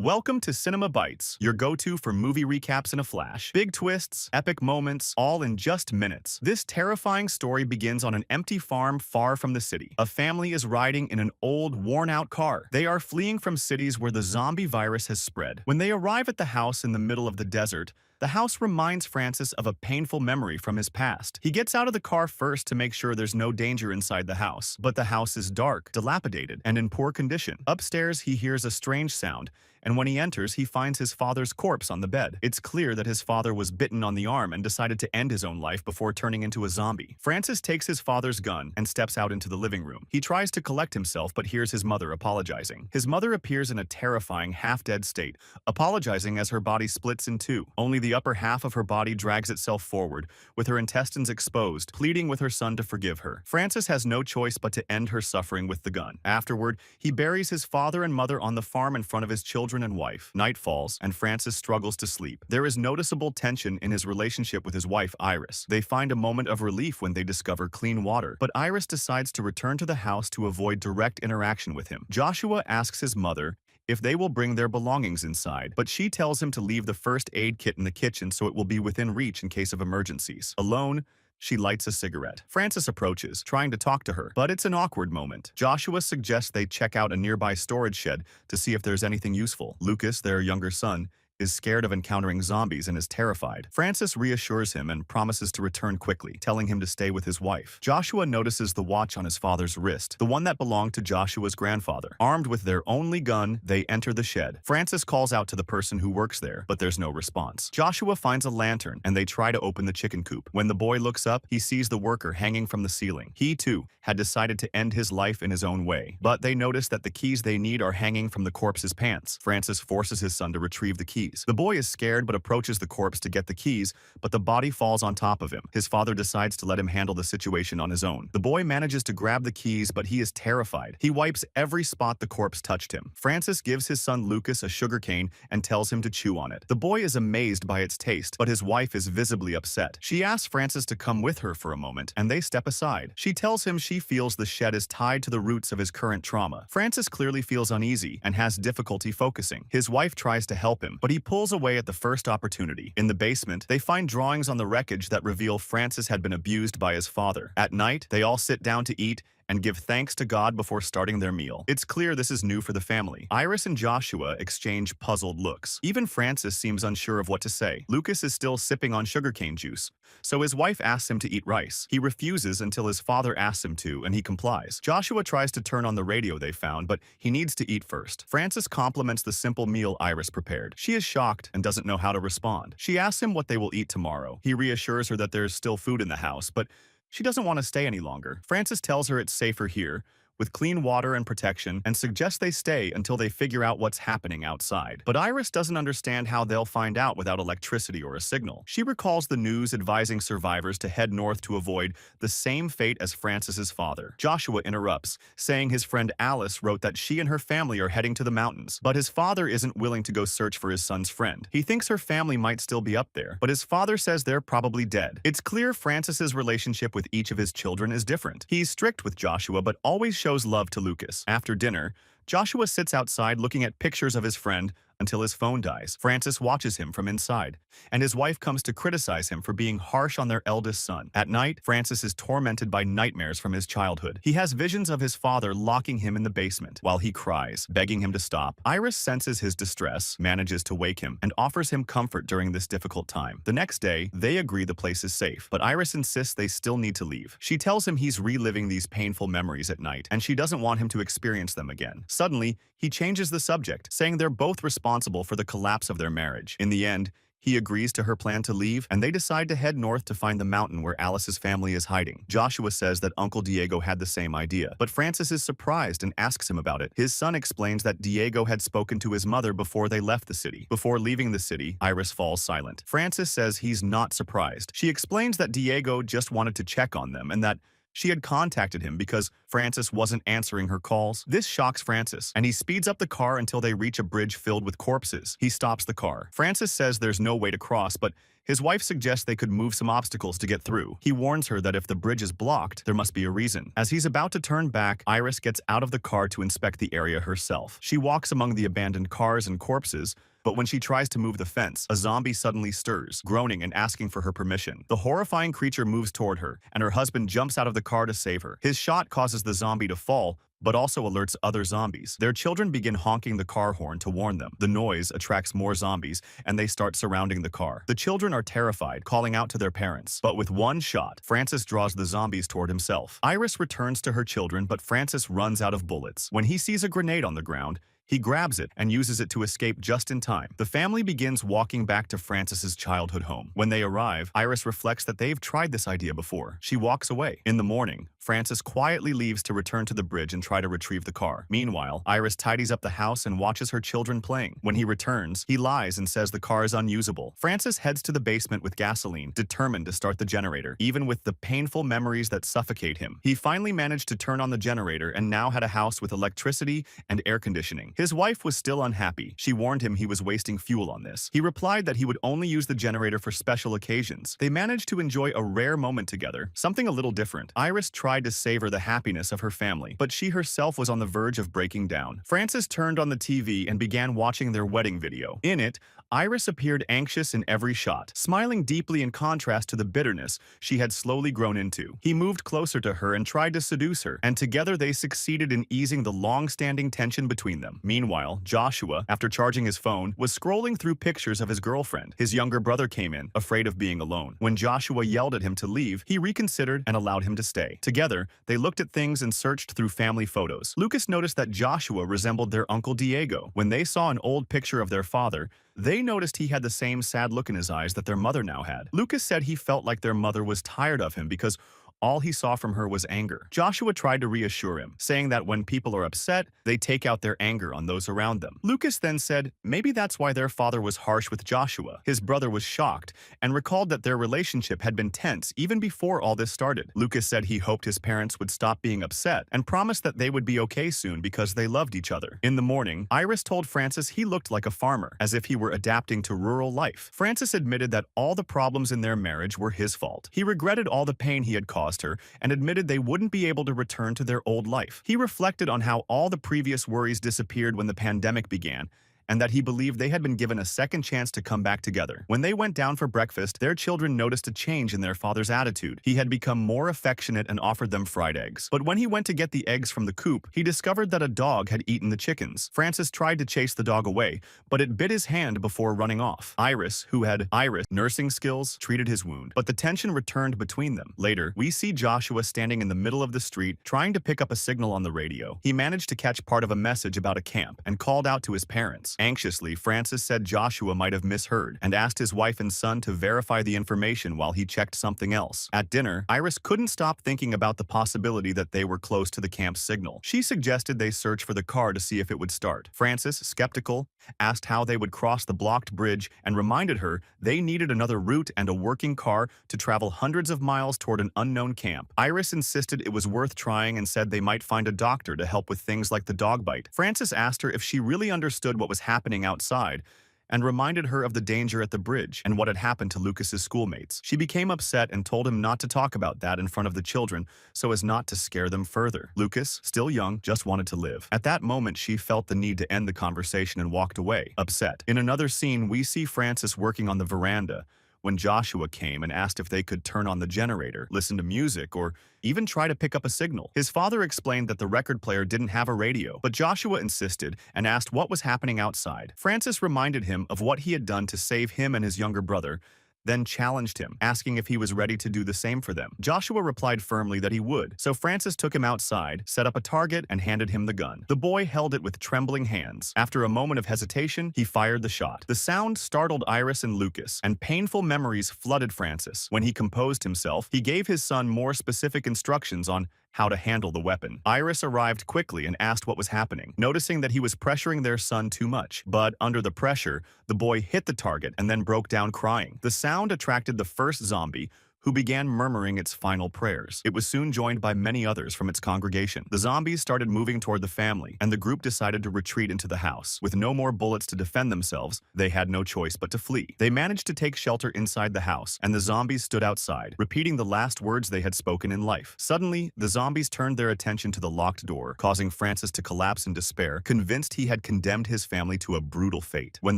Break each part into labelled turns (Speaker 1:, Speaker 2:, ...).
Speaker 1: Welcome to Cinema Bites, your go-to for movie recaps in a flash. Big twists, epic moments, all in just minutes. This terrifying story begins on an empty farm far from the city. A family is riding in an old, worn-out car. They are fleeing from cities where the zombie virus has spread. When they arrive at the house in the middle of the desert, the house reminds Francis of a painful memory from his past. He gets out of the car first to make sure there's no danger inside the house, but the house is dark, dilapidated, and in poor condition. Upstairs, he hears a strange sound, and when he enters, he finds his father's corpse on the bed. It's clear that his father was bitten on the arm and decided to end his own life before turning into a zombie. Francis takes his father's gun and steps out into the living room. He tries to collect himself but hears his mother apologizing. His mother appears in a terrifying, half-dead state, apologizing as her body splits in two. Only the upper half of her body drags itself forward, with her intestines exposed, pleading with her son to forgive her. Francis has no choice but to end her suffering with the gun. Afterward, he buries his father and mother on the farm in front of his children and wife. Night falls, and Francis struggles to sleep. There is noticeable tension in his relationship with his wife, Iris. They find a moment of relief when they discover clean water, but Iris decides to return to the house to avoid direct interaction with him. Joshua asks his mother if they will bring their belongings inside, but she tells him to leave the first aid kit in the kitchen so it will be within reach in case of emergencies. Alone, she lights a cigarette. Francis approaches, trying to talk to her, but it's an awkward moment. Joshua suggests they check out a nearby storage shed to see if there's anything useful. Lucas, their younger son, is scared of encountering zombies and is terrified. Francis reassures him and promises to return quickly, telling him to stay with his wife. Joshua notices the watch on his father's wrist, the one that belonged to Joshua's grandfather. Armed with their only gun, they enter the shed. Francis calls out to the person who works there, but there's no response. Joshua finds a lantern, and they try to open the chicken coop. When the boy looks up, he sees the worker hanging from the ceiling. He, too, had decided to end his life in his own way, but they notice that the keys they need are hanging from the corpse's pants. Francis forces his son to retrieve the keys. The boy is scared but approaches the corpse to get the keys, but the body falls on top of him. His father decides to let him handle the situation on his own. The boy manages to grab the keys, but he is terrified. He wipes every spot the corpse touched him. Francis gives his son Lucas a sugarcane and tells him to chew on it. The boy is amazed by its taste, but his wife is visibly upset. She asks Francis to come with her for a moment, and they step aside. She tells him she feels the shed is tied to the roots of his current trauma. Francis clearly feels uneasy and has difficulty focusing. His wife tries to help him, but he pulls away at the first opportunity. In the basement, they find drawings on the wreckage that reveal Francis had been abused by his father. At night, they all sit down to eat and give thanks to God before starting their meal. It's clear this is new for the family. Iris and Joshua exchange puzzled looks. Even Francis seems unsure of what to say. Lucas is still sipping on sugarcane juice, so his wife asks him to eat rice. He refuses until his father asks him to, and he complies. Joshua tries to turn on the radio they found, but he needs to eat first. Francis compliments the simple meal Iris prepared. She is shocked and doesn't know how to respond. She asks him what they will eat tomorrow. He reassures her that there's still food in the house, but she doesn't want to stay any longer. Francis tells her it's safer here, with clean water and protection, and suggests they stay until they figure out what's happening outside. But Iris doesn't understand how they'll find out without electricity or a signal. She recalls the news advising survivors to head north to avoid the same fate as Francis's father. Joshua interrupts, saying his friend Alice wrote that she and her family are heading to the mountains, but his father isn't willing to go search for his son's friend. He thinks her family might still be up there, but his father says they're probably dead. It's clear Francis's relationship with each of his children is different. He's strict with Joshua, but always shows love to Lucas. After dinner, Joshua sits outside looking at pictures of his friend until his phone dies. Francis watches him from inside, and his wife comes to criticize him for being harsh on their eldest son. At night, Francis is tormented by nightmares from his childhood. He has visions of his father locking him in the basement while he cries, begging him to stop. Iris senses his distress, manages to wake him, and offers him comfort during this difficult time. The next day, they agree the place is safe, but Iris insists they still need to leave. She tells him he's reliving these painful memories at night, and she doesn't want him to experience them again. Suddenly, he changes the subject, saying they're both responsible for the collapse of their marriage. In the end, he agrees to her plan to leave, and they decide to head north to find the mountain where Alice's family is hiding. Joshua says that Uncle Diego had the same idea, but Francis is surprised and asks him about it. His son explains that Diego had spoken to his mother before they left the city. Before leaving the city, Iris falls silent. Francis says he's not surprised. She explains that Diego just wanted to check on them and that she had contacted him because Francis wasn't answering her calls. This shocks Francis, and he speeds up the car until they reach a bridge filled with corpses. He stops the car. Francis says there's no way to cross, but His wife suggests they could move some obstacles to get through. He warns her that if the bridge is blocked, there must be a reason. As he's about to turn back, Iris gets out of the car to inspect the area herself. She walks among the abandoned cars and corpses, but when she tries to move the fence, a zombie suddenly stirs, groaning and asking for her permission. The horrifying creature moves toward her, and her husband jumps out of the car to save her. His shot causes the zombie to fall, but also alerts other zombies. Their children begin honking the car horn to warn them. The noise attracts more zombies, and they start surrounding the car. The children are terrified, calling out to their parents. But with one shot, Francis draws the zombies toward himself. Iris returns to her children, but Francis runs out of bullets. When he sees a grenade on the ground, he grabs it and uses it to escape just in time. The family begins walking back to Francis's childhood home. When they arrive, Iris reflects that they've tried this idea before. She walks away. In the morning, Francis quietly leaves to return to the bridge and try to retrieve the car. Meanwhile, Iris tidies up the house and watches her children playing. When he returns, he lies and says the car is unusable. Francis heads to the basement with gasoline, determined to start the generator, even with the painful memories that suffocate him. He finally managed to turn on the generator and now had a house with electricity and air conditioning. His wife was still unhappy. She warned him he was wasting fuel on this. He replied that he would only use the generator for special occasions. They managed to enjoy a rare moment together, something a little different. Iris tried to savor the happiness of her family, but she herself was on the verge of breaking down. Francis turned on the TV and began watching their wedding video. In it, Iris appeared anxious in every shot, smiling deeply in contrast to the bitterness she had slowly grown into. He moved closer to her and tried to seduce her, and together they succeeded in easing the long-standing tension between them. Meanwhile, Joshua, after charging his phone, was scrolling through pictures of his girlfriend. His younger brother came in, afraid of being alone. When Joshua yelled at him to leave, he reconsidered and allowed him to stay. Together, they looked at things and searched through family photos. Lucas noticed that Joshua resembled their uncle Diego. When they saw an old picture of their father, they noticed he had the same sad look in his eyes that their mother now had. Lucas said he felt like their mother was tired of him because all he saw from her was anger. Joshua tried to reassure him, saying that when people are upset, they take out their anger on those around them. Lucas then said maybe that's why their father was harsh with Joshua. His brother was shocked and recalled that their relationship had been tense even before all this started. Lucas said he hoped his parents would stop being upset and promised that they would be okay soon because they loved each other. In the morning, Iris told Francis he looked like a farmer, as if he were adapting to rural life. Francis admitted that all the problems in their marriage were his fault. He regretted all the pain he had caused her and admitted they wouldn't be able to return to their old life. He reflected on how all the previous worries disappeared when the pandemic began, and that he believed they had been given a second chance to come back together. When they went down for breakfast, their children noticed a change in their father's attitude. He had become more affectionate and offered them fried eggs. But when he went to get the eggs from the coop, he discovered that a dog had eaten the chickens. Francis tried to chase the dog away, but it bit his hand before running off. Iris, who had nursing skills, treated his wound, but the tension returned between them. Later, we see Joshua standing in the middle of the street, trying to pick up a signal on the radio. He managed to catch part of a message about a camp and called out to his parents. Anxiously, Francis said Joshua might have misheard and asked his wife and son to verify the information while he checked something else. At dinner, Iris couldn't stop thinking about the possibility that they were close to the camp's signal. She suggested they search for the car to see if it would start. Francis, skeptical, asked how they would cross the blocked bridge and reminded her they needed another route and a working car to travel hundreds of miles toward an unknown camp. Iris insisted it was worth trying and said they might find a doctor to help with things like the dog bite. Francis asked her if she really understood what was happening outside and reminded her of the danger at the bridge and what had happened to Lucas's schoolmates. She became upset and told him not to talk about that in front of the children so as not to scare them further. Lucas, still young, just wanted to live. At that moment, she felt the need to end the conversation and walked away, upset. In another scene, we see Francis working on the veranda when Joshua came and asked if they could turn on the generator, listen to music, or even try to pick up a signal. His father explained that the record player didn't have a radio, but Joshua insisted and asked what was happening outside. Francis reminded him of what he had done to save him and his younger brother, then challenged him, asking if he was ready to do the same for them. Joshua replied firmly that he would, so Francis took him outside, set up a target, and handed him the gun. The boy held it with trembling hands. After a moment of hesitation, he fired the shot. The sound startled Iris and Lucas, and painful memories flooded Francis. When he composed himself, he gave his son more specific instructions on how to handle the weapon. Iris arrived quickly and asked what was happening, noticing that he was pressuring their son too much. But under the pressure, the boy hit the target and then broke down crying. The sound attracted the first zombie, who began murmuring its final prayers. It was soon joined by many others from its congregation. The zombies started moving toward the family, and the group decided to retreat into the house. With no more bullets to defend themselves, they had no choice but to flee. They managed to take shelter inside the house, and the zombies stood outside, repeating the last words they had spoken in life. Suddenly, the zombies turned their attention to the locked door, causing Francis to collapse in despair, convinced he had condemned his family to a brutal fate. When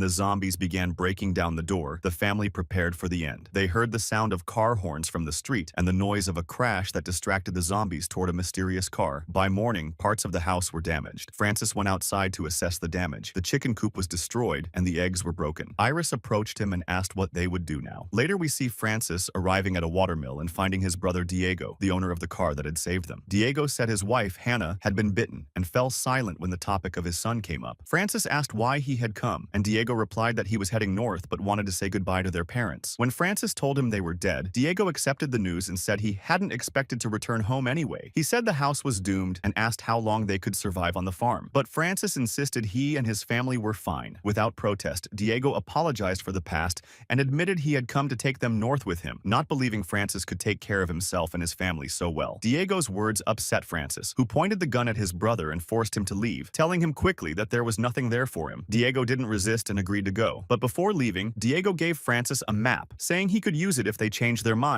Speaker 1: the zombies began breaking down the door, the family prepared for the end. They heard the sound of car horns from the street and the noise of a crash that distracted the zombies toward a mysterious car. By morning, parts of the house were damaged. Francis went outside to assess the damage. The chicken coop was destroyed and the eggs were broken. Iris approached him and asked what they would do now. Later, we see Francis arriving at a watermill and finding his brother Diego, the owner of the car that had saved them. Diego said his wife, Hannah, had been bitten and fell silent when the topic of his son came up. Francis asked why he had come, and Diego replied that he was heading north but wanted to say goodbye to their parents. When Francis told him they were dead, Diego accepted the news and said he hadn't expected to return home anyway. He said the house was doomed and asked how long they could survive on the farm. But Francis insisted he and his family were fine. Without protest, Diego apologized for the past and admitted he had come to take them north with him, not believing Francis could take care of himself and his family so well. Diego's words upset Francis, who pointed the gun at his brother and forced him to leave, telling him quickly that there was nothing there for him. Diego didn't resist and agreed to go. But before leaving, Diego gave Francis a map, saying he could use it if they changed their minds,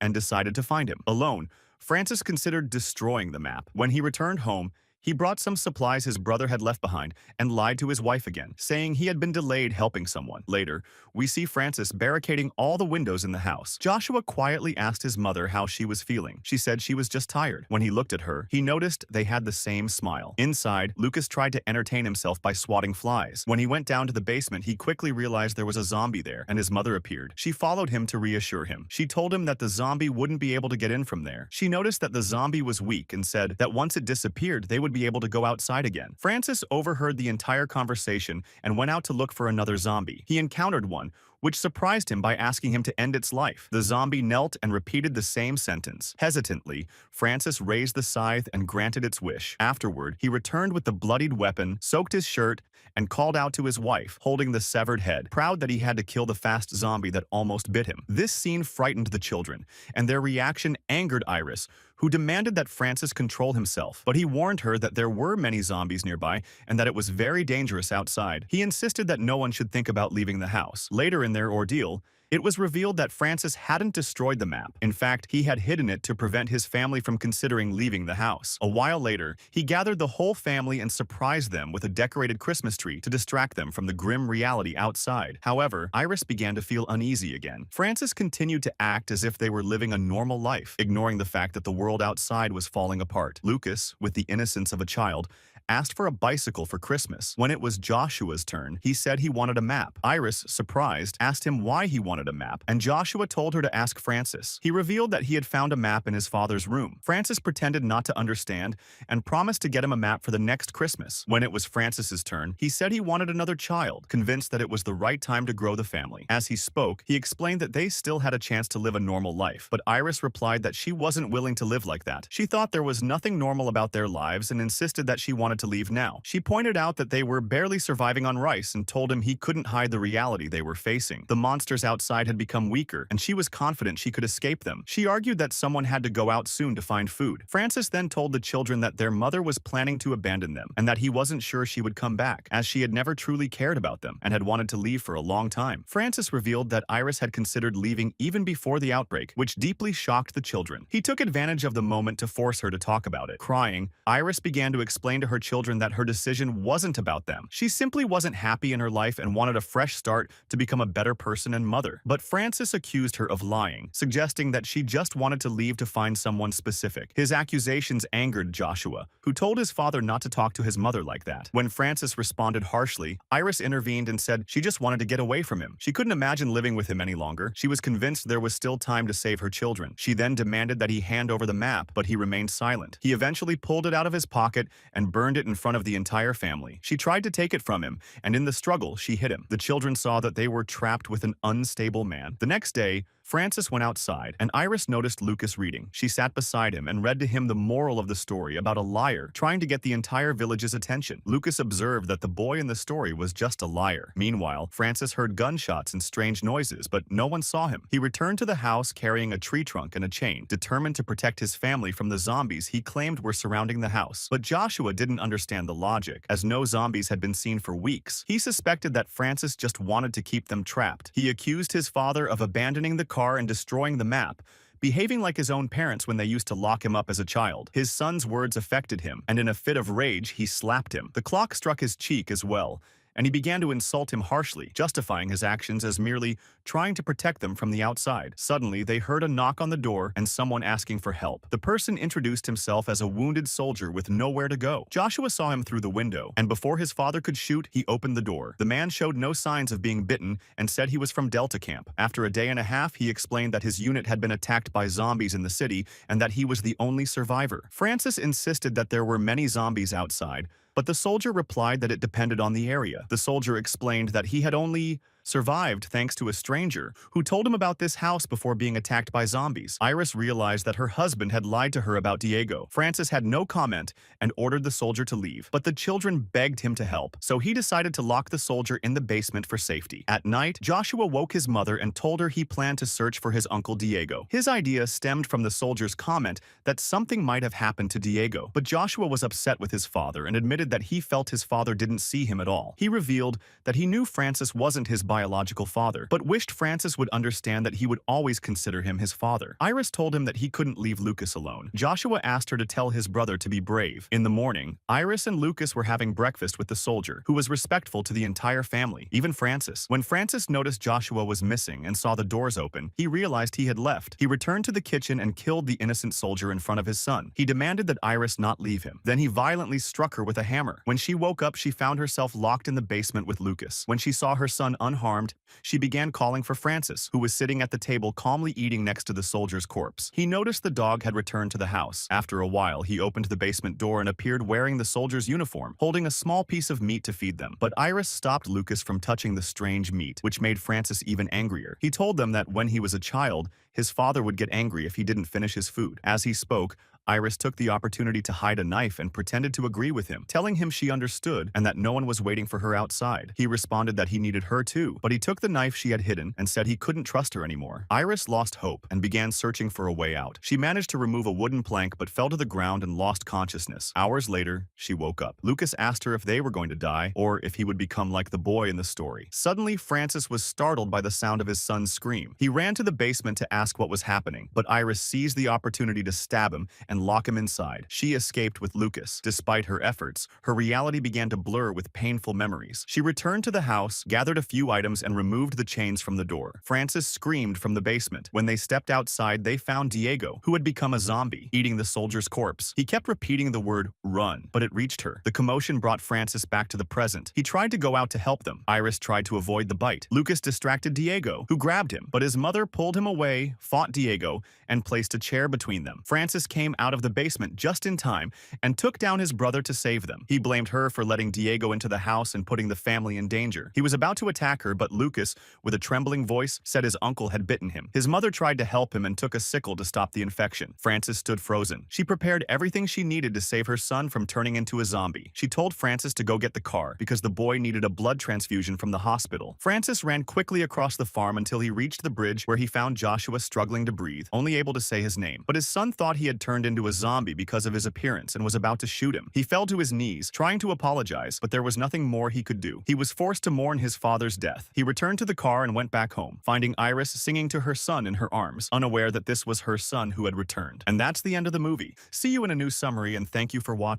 Speaker 1: and decided to find him. Alone, Francis considered destroying the map. When he returned home, he brought some supplies his brother had left behind and lied to his wife again, saying he had been delayed helping someone. Later, we see Francis barricading all the windows in the house. Joshua quietly asked his mother how she was feeling. She said she was just tired. When he looked at her, he noticed they had the same smile. Inside, Lucas tried to entertain himself by swatting flies. When he went down to the basement, he quickly realized there was a zombie there, and his mother appeared. She followed him to reassure him. She told him that the zombie wouldn't be able to get in from there. She noticed that the zombie was weak and said that once it disappeared, they would be able to go outside again. Francis overheard the entire conversation and went out to look for another zombie. He encountered one, which surprised him by asking him to end its life. The zombie knelt and repeated the same sentence. Hesitantly, Francis raised the scythe and granted its wish. Afterward, he returned with the bloodied weapon, soaked his shirt, and called out to his wife, holding the severed head, proud that he had to kill the fast zombie that almost bit him. This scene frightened the children, and their reaction angered Iris, who demanded that Francis control himself. But he warned her that there were many zombies nearby and that it was very dangerous outside. He insisted that no one should think about leaving the house. Later in their ordeal, it was revealed that Francis hadn't destroyed the map. In fact, he had hidden it to prevent his family from considering leaving the house. A while later, he gathered the whole family and surprised them with a decorated Christmas tree to distract them from the grim reality outside. However, Iris began to feel uneasy again. Francis continued to act as if they were living a normal life, ignoring the fact that the world outside was falling apart. Lucas, with the innocence of a child, asked for a bicycle for Christmas. When it was Joshua's turn, he said he wanted a map. Iris, surprised, asked him why he wanted a map, and Joshua told her to ask Francis. He revealed that he had found a map in his father's room. Francis pretended not to understand and promised to get him a map for the next Christmas. When it was Francis's turn, he said he wanted another child, convinced that it was the right time to grow the family. As he spoke, he explained that they still had a chance to live a normal life, but Iris replied that she wasn't willing to live like that. She thought there was nothing normal about their lives and insisted that she wanted to leave now. She pointed out that they were barely surviving on rice and told him he couldn't hide the reality they were facing. The monsters outside had become weaker, and she was confident she could escape them. She argued that someone had to go out soon to find food. Francis then told the children that their mother was planning to abandon them, and that he wasn't sure she would come back, as she had never truly cared about them and had wanted to leave for a long time. Francis revealed that Iris had considered leaving even before the outbreak, which deeply shocked the children. He took advantage of the moment to force her to talk about it. Crying, Iris began to explain to her children that her decision wasn't about them. She simply wasn't happy in her life and wanted a fresh start to become a better person and mother. But Francis accused her of lying, suggesting that she just wanted to leave to find someone specific. His accusations angered Joshua, who told his father not to talk to his mother like that. When Francis responded harshly, Iris intervened and said she just wanted to get away from him. She couldn't imagine living with him any longer. She was convinced there was still time to save her children. She then demanded that he hand over the map, but he remained silent. He eventually pulled it out of his pocket and burned it in front of the entire family. She tried to take it from him, and in the struggle, she hit him. The children saw that they were trapped with an unstable man. The next day, Francis went outside, and Iris noticed Lucas reading. She sat beside him and read to him the moral of the story about a liar trying to get the entire village's attention. Lucas observed that the boy in the story was just a liar. Meanwhile, Francis heard gunshots and strange noises, but no one saw him. He returned to the house carrying a tree trunk and a chain, determined to protect his family from the zombies he claimed were surrounding the house. But Joshua didn't understand the logic, as no zombies had been seen for weeks. He suspected that Francis just wanted to keep them trapped. He accused his father of abandoning the car and destroying the map, behaving like his own parents when they used to lock him up as a child. His son's words affected him, and in a fit of rage, he slapped him. The clock struck his cheek as well, and he began to insult him harshly, justifying his actions as merely trying to protect them from the outside. Suddenly, they heard a knock on the door and someone asking for help. The person introduced himself as a wounded soldier with nowhere to go. Joshua saw him through the window, and before his father could shoot, he opened the door. The man showed no signs of being bitten and said he was from Delta Camp. After a day and a half, he explained that his unit had been attacked by zombies in the city and that he was the only survivor. Francis insisted that there were many zombies outside, but the soldier replied that it depended on the area. The soldier explained that he had only survived thanks to a stranger who told him about this house before being attacked by zombies. Iris realized that her husband had lied to her about Diego. Francis had no comment and ordered the soldier to leave, but the children begged him to help, so he decided to lock the soldier in the basement for safety. At night, Joshua woke his mother and told her he planned to search for his uncle Diego. His idea stemmed from the soldier's comment that something might have happened to Diego, but Joshua was upset with his father and admitted that he felt his father didn't see him at all. He revealed that he knew Francis wasn't his biological father, but wished Francis would understand that he would always consider him his father. Iris told him that he couldn't leave Lucas alone. Joshua asked her to tell his brother to be brave. In the morning, Iris and Lucas were having breakfast with the soldier, who was respectful to the entire family, even Francis. When Francis noticed Joshua was missing and saw the doors open, he realized he had left. He returned to the kitchen and killed the innocent soldier in front of his son. He demanded that Iris not leave him. Then he violently struck her with a hammer. When she woke up, she found herself locked in the basement with Lucas. When she saw her son unharmed, she began calling for Francis, who was sitting at the table calmly eating next to the soldier's corpse. He noticed the dog had returned to the house. After a while, he opened the basement door and appeared wearing the soldier's uniform, holding a small piece of meat to feed them. But Iris stopped Lucas from touching the strange meat, which made Francis even angrier. He told them that when he was a child, his father would get angry if he didn't finish his food. As he spoke, Iris took the opportunity to hide a knife and pretended to agree with him, telling him she understood and that no one was waiting for her outside. He responded that he needed her too, but he took the knife she had hidden and said he couldn't trust her anymore. Iris lost hope and began searching for a way out. She managed to remove a wooden plank but fell to the ground and lost consciousness. Hours later, she woke up. Lucas asked her if they were going to die or if he would become like the boy in the story. Suddenly, Francis was startled by the sound of his son's scream. He ran to the basement to ask what was happening, but Iris seized the opportunity to stab him and lock him inside. She escaped with Lucas. Despite her efforts, her reality began to blur with painful memories. She returned to the house, gathered a few items, and removed the chains from the door. Francis screamed from the basement. When they stepped outside, they found Diego, who had become a zombie, eating the soldier's corpse. He kept repeating the word run, but it reached her. The commotion brought Francis back to the present. He tried to go out to help them. Iris tried to avoid the bite. Lucas distracted Diego, who grabbed him, but his mother pulled him away, fought Diego, and placed a chair between them. Francis came out of the basement just in time and took down his brother to save them. He blamed her for letting Diego into the house and putting the family in danger. He was about to attack her, but Lucas, with a trembling voice, said his uncle had bitten him. His mother tried to help him and took a sickle to stop the infection. Francis stood frozen. She prepared everything she needed to save her son from turning into a zombie. She told Francis to go get the car because the boy needed a blood transfusion from the hospital. Francis ran quickly across the farm until he reached the bridge where he found Joshua struggling to breathe, only able to say his name. But his son thought he had turned into a zombie because of his appearance and was about to shoot him. He fell to his knees, trying to apologize, but there was nothing more he could do. He was forced to mourn his father's death. He returned to the car and went back home, finding Iris singing to her son in her arms, unaware that this was her son who had returned. And that's the end of the movie. See you in a new summary, and thank you for watching.